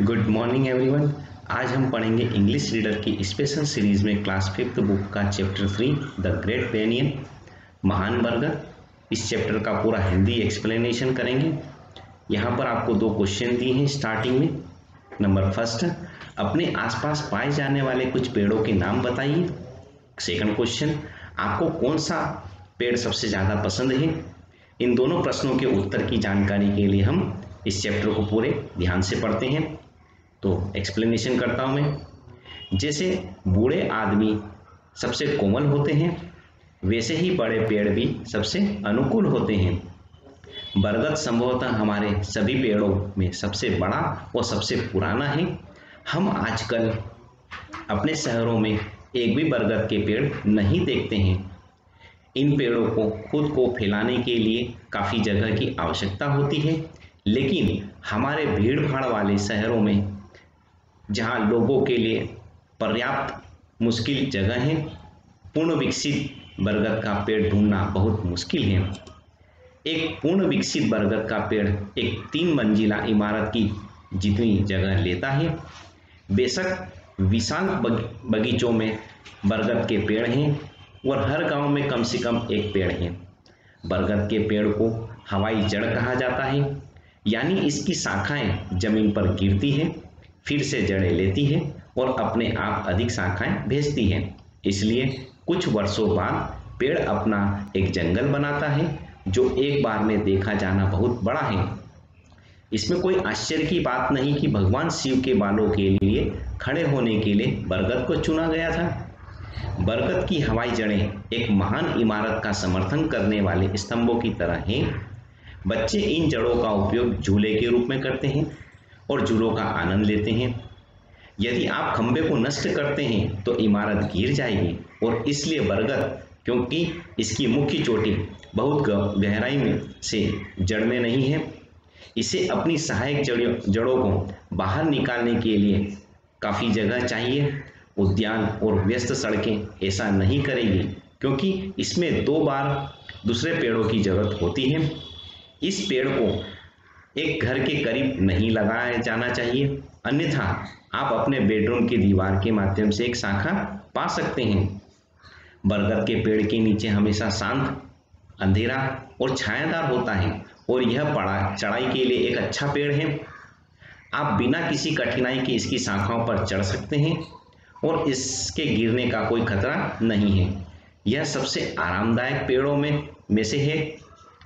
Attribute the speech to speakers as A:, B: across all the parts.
A: Good morning everyone. आज हम पढ़ेंगे इंग्लिश रीडर की स्पेशल सीरीज में क्लास 5th बुक का चैप्टर 3 द ग्रेट पेनियन, महान बर्गर। इस चैप्टर का पूरा हिंदी एक्सप्लेनेशन करेंगे। यहाँ पर आपको दो क्वेश्चन दिए हैं स्टार्टिंग में। नंबर फर्स्ट, अपने आसपास पाए जाने वाले कुछ पेड़ों के नाम बताइए। सेकंड क्वेश्चन, आपको कौन सा पेड़ सबसे ज़्यादा पसंद है। इन दोनों प्रश्नों के उत्तर की जानकारी के लिए हम इस चैप्टर को पूरे ध्यान से पढ़ते हैं। तो एक्सप्लेनेशन करता हूं मैं। जैसे बूढ़े आदमी सबसे कोमल होते हैं, वैसे ही बड़े पेड़ भी सबसे अनुकूल होते हैं। बरगद संभवतः हमारे सभी पेड़ों में सबसे बड़ा और सबसे पुराना है। हम आजकल अपने शहरों में एक भी बरगद के पेड़ नहीं देखते हैं। इन पेड़ों को खुद को फैलाने के लिए काफ़ी जगह की आवश्यकता होती है, लेकिन हमारे भीड़ भाड़ वाले शहरों में जहां लोगों के लिए पर्याप्त मुश्किल जगह है, पूर्ण विकसित बरगद का पेड़ ढूंढना बहुत मुश्किल है। एक पूर्ण विकसित बरगद का पेड़ एक 3 मंजिला इमारत की जितनी जगह लेता है। बेशक विशाल बगीचों में बरगद के पेड़ हैं और हर गांव में कम से कम एक पेड़ है। बरगद के पेड़ को हवाई जड़ कहा जाता है, यानी इसकी शाखाएं जमीन पर गिरती है, फिर से जड़ें लेती है और अपने आप अधिक शाखाएं भेजती है। इसलिए कुछ वर्षों बाद पेड़ अपना एक जंगल बनाता है, जो एक बार में देखा जाना बहुत बड़ा है। इसमें कोई आश्चर्य की बात नहीं कि भगवान शिव के बालों के लिए खड़े होने के लिए बरगद को चुना गया था। बरगद की हवाई जड़ें एक महान इमारत का समर्थन करने वाले स्तंभों की तरह हैं। बच्चे इन जड़ों का उपयोग झूले के रूप में करते हैं और झूलों का आनंद लेते हैं। यदि आप खंभे को नष्ट करते हैं तो इमारत गिर जाएगी, और इसलिए बरगद, क्योंकि इसकी मुख्य चोटी बहुत गहराई में से जड़ में नहीं है, इसे अपनी सहायक जड़ों को बाहर निकालने के लिए काफ़ी जगह चाहिए। उद्यान और व्यस्त सड़कें ऐसा नहीं करेंगी, क्योंकि इसमें 2 बार दूसरे पेड़ों की जरूरत होती है। इस पेड़ को एक घर के करीब नहीं लगाया जाना चाहिए, अन्यथा आप अपने बेडरूम की दीवार के माध्यम से एक शाखा पा सकते हैं। बरगद के पेड़ के नीचे हमेशा शांत, अंधेरा और छायादार होता है, और यह चढ़ाई के लिए एक अच्छा पेड़ है। आप बिना किसी कठिनाई के इसकी शाखाओं पर चढ़ सकते हैं और इसके गिरने का कोई खतरा नहीं है। यह सबसे आरामदायक पेड़ों में से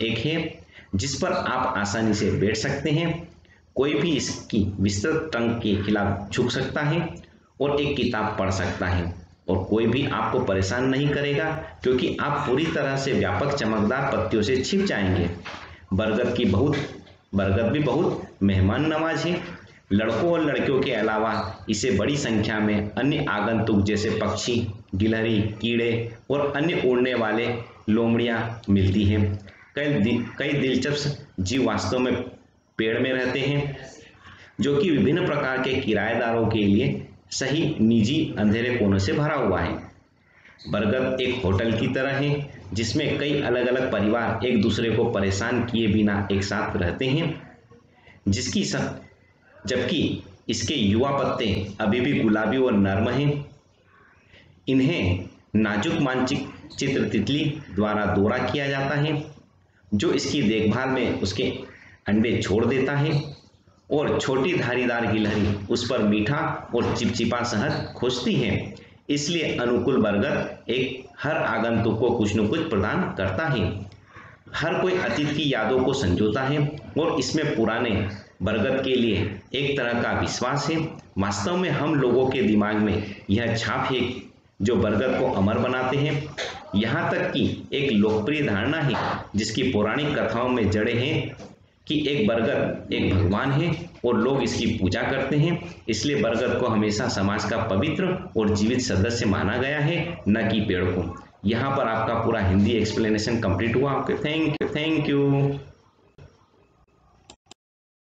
A: एक है, जिस पर आप आसानी से बैठ सकते हैं। कोई भी इसकी विस्तृत टंग के खिलाफ झुक सकता है और एक किताब पढ़ सकता है, और कोई भी आपको परेशान नहीं करेगा, क्योंकि आप पूरी तरह से व्यापक चमकदार पत्तियों से छिप जाएंगे। बरगद भी बहुत मेहमान नवाज है। लड़कों और लड़कियों के अलावा इसे बड़ी संख्या में अन्य आगंतुक जैसे पक्षी, गिलहरी, कीड़े और अन्य उड़ने वाले लोमड़ियां मिलती हैं। कई दिलचस्प जीव वास्तव में पेड़ में रहते हैं, जो कि विभिन्न प्रकार के किराएदारों के लिए सही निजी अंधेरे कोनों से भरा हुआ है। बरगद एक होटल की तरह है, जिसमें कई अलग अलग परिवार एक दूसरे को परेशान किए बिना एक साथ रहते हैं। जबकि इसके युवा पत्ते अभी भी गुलाबी और नर्म हैं। इन्हें नाजुक मानचित्र तितली द्वारा दौरा किया जाता है, जो इसकी देखभाल में उसके अंडे छोड़ देता है, और छोटी धारीदार गिलहरी उस पर मीठा और चिपचिपा शहद खोजती है। इसलिए अनुकूल बरगद हर आगंतुक को कुछ न कुछ प्रदान करता है। हर कोई अतीत की यादों को संजोता है, और इसमें पुराने बरगद के लिए एक तरह का विश्वास है। वास्तव में हम लोगों के दिमाग में यह छाप है जो बरगद को अमर बनाते हैं। यहाँ तक कि एक लोकप्रिय धारणा है, जिसकी पौराणिक कथाओं में जड़ें हैं, कि एक बरगद एक भगवान है और लोग इसकी पूजा करते हैं। इसलिए बरगद को हमेशा समाज का पवित्र और जीवित सदस्य माना गया है, न कि पेड़ को। यहाँ पर आपका पूरा हिंदी एक्सप्लेनेशन कंप्लीट हुआ। Thank you.